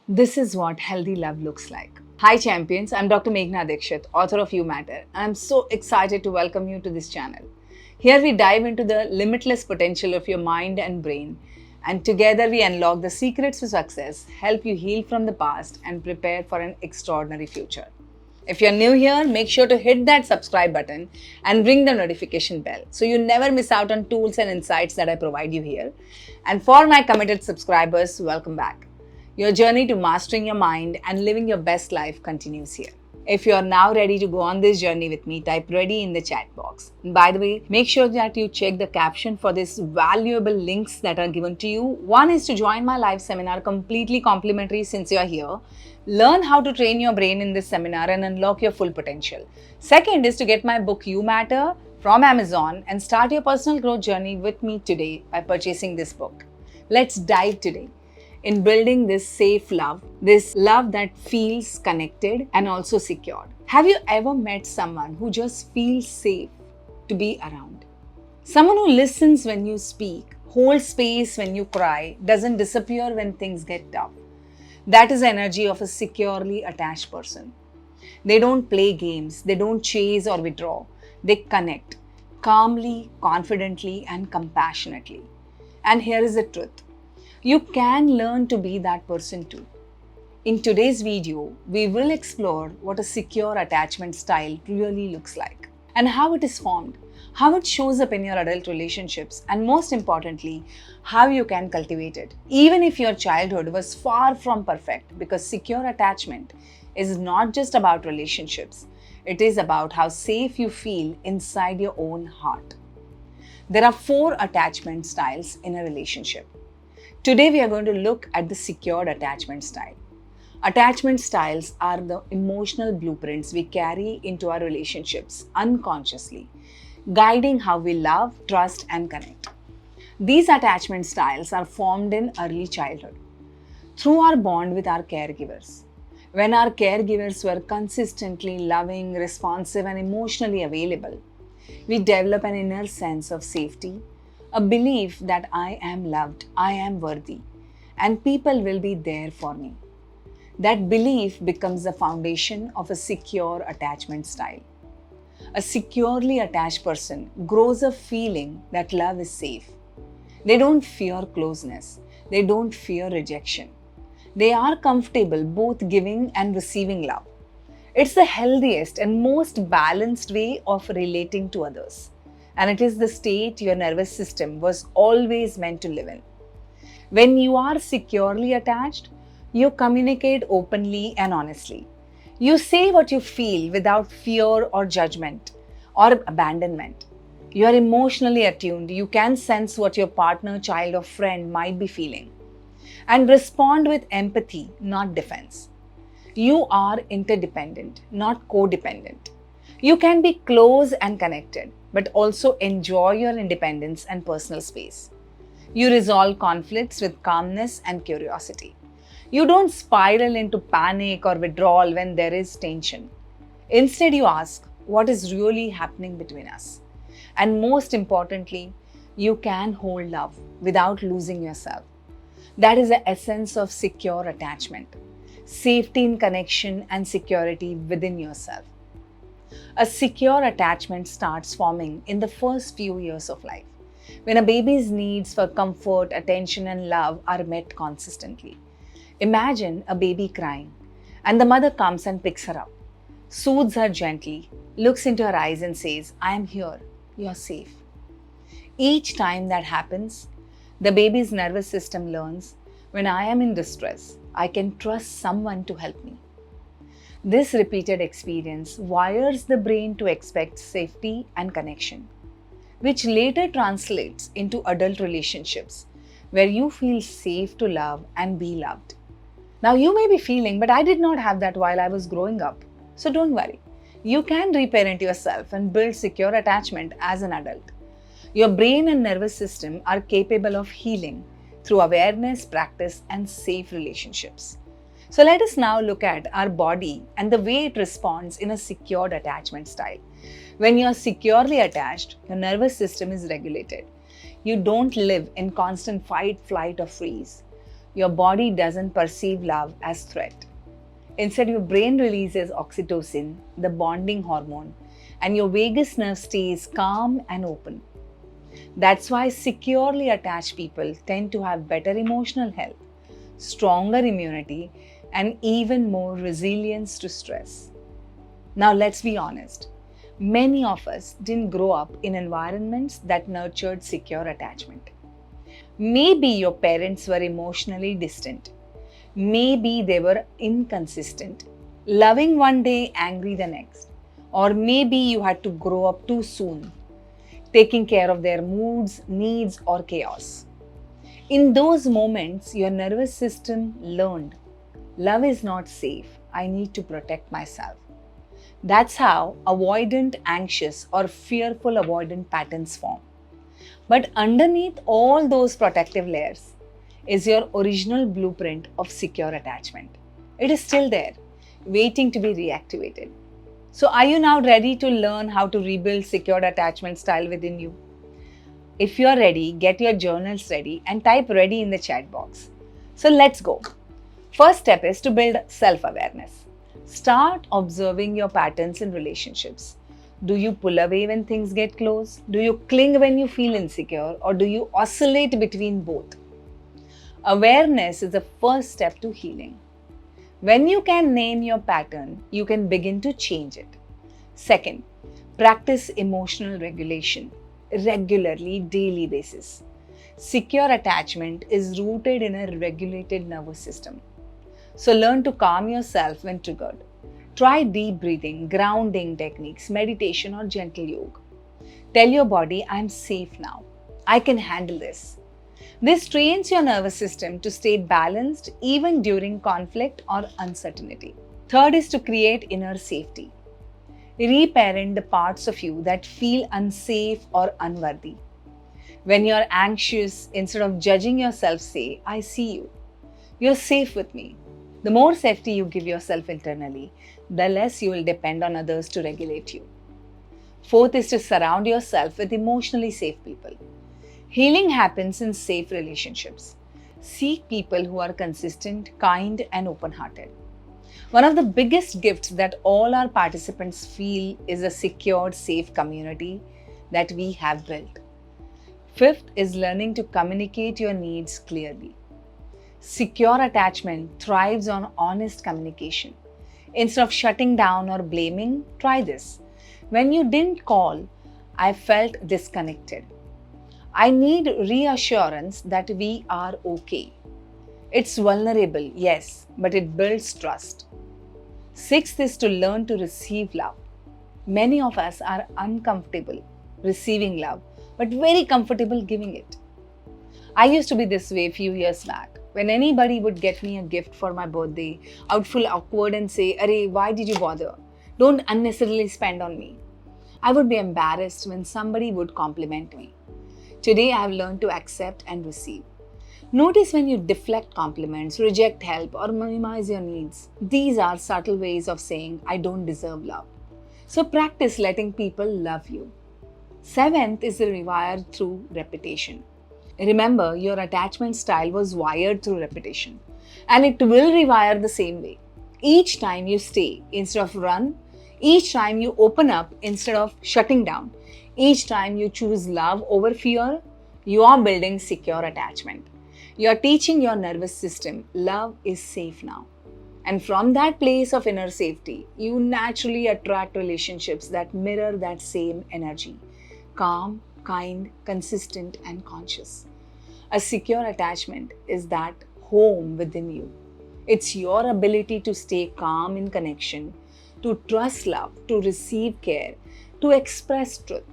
This is what healthy love looks like. Hi, champions. I'm Dr. Meghna Dikshit, author of You Matter. I'm so excited to welcome you to this channel. Here we dive into the limitless potential of your mind and brain, and together we unlock the secrets to success, help you heal from the past, and prepare for an extraordinary future. If you're new here, make sure to hit that subscribe button and ring the notification bell so you never miss out on tools and insights that I provide you here. And for my committed subscribers, welcome back. Your journey to mastering your mind and living your best life continues here. If you are now ready to go on this journey with me, type ready in the chat box. And by the way, make sure that you check the caption for these valuable links that are given to you. One is to join my live seminar completely complimentary since you are here. Learn how to train your brain in this seminar and unlock your full potential. Second is to get my book You Matter from Amazon and start your personal growth journey with me today by purchasing this book. Let's dive today in building this safe love, this love that feels connected and also secured. Have you ever met someone who just feels safe to be around? Someone who listens when you speak, holds space when you cry, doesn't disappear when things get tough. That is the energy of a securely attached person. They don't play games, they don't chase or withdraw. They connect calmly, confidently, and compassionately. And here is the truth. You can learn to be that person too. In today's video, we will explore what a secure attachment style really looks like and how it is formed, how it shows up in your adult relationships, and most importantly, how you can cultivate it, even if your childhood was far from perfect, because secure attachment is not just about relationships, it is about how safe you feel inside your own heart. There are 4 attachment styles in a relationship. Today, we are going to look at the secured attachment style. Attachment styles are the emotional blueprints we carry into our relationships unconsciously, guiding how we love, trust, and connect. These attachment styles are formed in early childhood through our bond with our caregivers. When our caregivers were consistently loving, responsive, and emotionally available, we develop an inner sense of safety, a belief that I am loved, I am worthy, and people will be there for me. That belief becomes the foundation of a secure attachment style. A securely attached person grows up feeling that love is safe. They don't fear closeness, they don't fear rejection. They are comfortable both giving and receiving love. It's the healthiest and most balanced way of relating to others. And it is the state your nervous system was always meant to live in. When you are securely attached, you communicate openly and honestly. You say what you feel without fear or judgment or abandonment. You are emotionally attuned. You can sense what your partner, child, or friend might be feeling and respond with empathy, not defense. You are interdependent, not codependent. You can be close and connected, but also enjoy your independence and personal space. You resolve conflicts with calmness and curiosity. You don't spiral into panic or withdrawal when there is tension. Instead, you ask, what is really happening between us? And most importantly, you can hold love without losing yourself. That is the essence of secure attachment. Safety in connection and security within yourself. A secure attachment starts forming in the first few years of life, when a baby's needs for comfort, attention, and love are met consistently. Imagine a baby crying, and the mother comes and picks her up, soothes her gently, looks into her eyes, and says, I am here, you're safe. Each time that happens, the baby's nervous system learns, when I am in distress, I can trust someone to help me. This repeated experience wires the brain to expect safety and connection, which later translates into adult relationships where you feel safe to love and be loved. Now, you may be feeling, but I did not have that while I was growing up. So don't worry. You can reparent yourself and build secure attachment as an adult. Your brain and nervous system are capable of healing through awareness, practice, and safe relationships. So let us now look at our body and the way it responds in a secured attachment style. When you are securely attached, your nervous system is regulated. You don't live in constant fight, flight, or freeze. your body doesn't perceive love as threat. Instead, your brain releases oxytocin, the bonding hormone, and your vagus nerve stays calm and open. That's why securely attached people tend to have better emotional health, stronger immunity, and even more resilience to stress. Now, let's be honest. Many of us didn't grow up in environments that nurtured secure attachment. Maybe your parents were emotionally distant. Maybe they were inconsistent, loving one day, angry the next. Or maybe you had to grow up too soon, taking care of their moods, needs, or chaos. In those moments, your nervous system learned love is not safe. I need to protect myself. That's how avoidant, anxious, or fearful avoidant patterns form. But underneath all those protective layers is your original blueprint of secure attachment. It is still there, waiting to be reactivated. So, are you now ready to learn how to rebuild secure attachment style within you? If you're ready, get your journals ready and type ready in the chat box. So, let's go. First step is to build self-awareness. Start observing your patterns in relationships. Do you pull away when things get close? Do you cling when you feel insecure? Or do you oscillate between both? Awareness is the first step to healing. When you can name your pattern, you can begin to change it. Second, practice emotional regulation regularly, daily basis. Secure attachment is rooted in a regulated nervous system. So learn to calm yourself when triggered. Try deep breathing, grounding techniques, meditation, or gentle yoga. Tell your body, I'm safe now. I can handle this. This trains your nervous system to stay balanced even during conflict or uncertainty. Third is to create inner safety. Reparent the parts of you that feel unsafe or unworthy. When you're anxious, instead of judging yourself, say, I see you. You're safe with me. The more safety you give yourself internally, the less you will depend on others to regulate you. Fourth is to surround yourself with emotionally safe people. Healing happens in safe relationships. Seek people who are consistent, kind, and open-hearted. One of the biggest gifts that all our participants feel is a secured, safe community that we have built. Fifth is learning to communicate your needs clearly. Secure attachment thrives on honest communication. Instead of shutting down or blaming, try this. When you didn't call, I felt disconnected. I need reassurance that we are okay. It's vulnerable, yes, but it builds trust. Sixth is to learn to receive love. Many of us are uncomfortable receiving love, but very comfortable giving it. I used to be this way a few years back. When anybody would get me a gift for my birthday, I would feel awkward and say, Arey, why did you bother? Don't unnecessarily spend on me. I would be embarrassed when somebody would compliment me. Today, I have learned to accept and receive. Notice when you deflect compliments, reject help, or minimize your needs. These are subtle ways of saying, I don't deserve love. So practice letting people love you. Seventh is rewired through repetition. Remember, your attachment style was wired through repetition, and it will rewire the same way. Each time you stay instead of run, each time you open up instead of shutting down, each time you choose love over fear, you are building secure attachment. You are teaching your nervous system love is safe now. And from that place of inner safety, you naturally attract relationships that mirror that same energy. Calm, kind, consistent, and conscious. A secure attachment is that home within you. It's your ability to stay calm in connection, to trust love, to receive care, to express truth.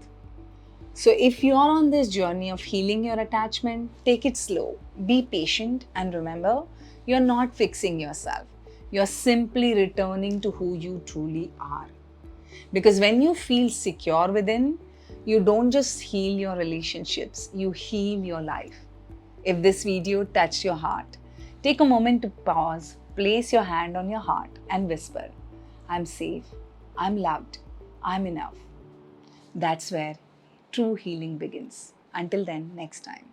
So, if you are on this journey of healing your attachment, take it slow, be patient, and remember, you're not fixing yourself. You're simply returning to who you truly are. Because when you feel secure within, you don't just heal your relationships, you heal your life. If this video touched your heart, take a moment to pause, place your hand on your heart, and whisper, I'm safe, I'm loved, I'm enough. That's where true healing begins. Until then, next time.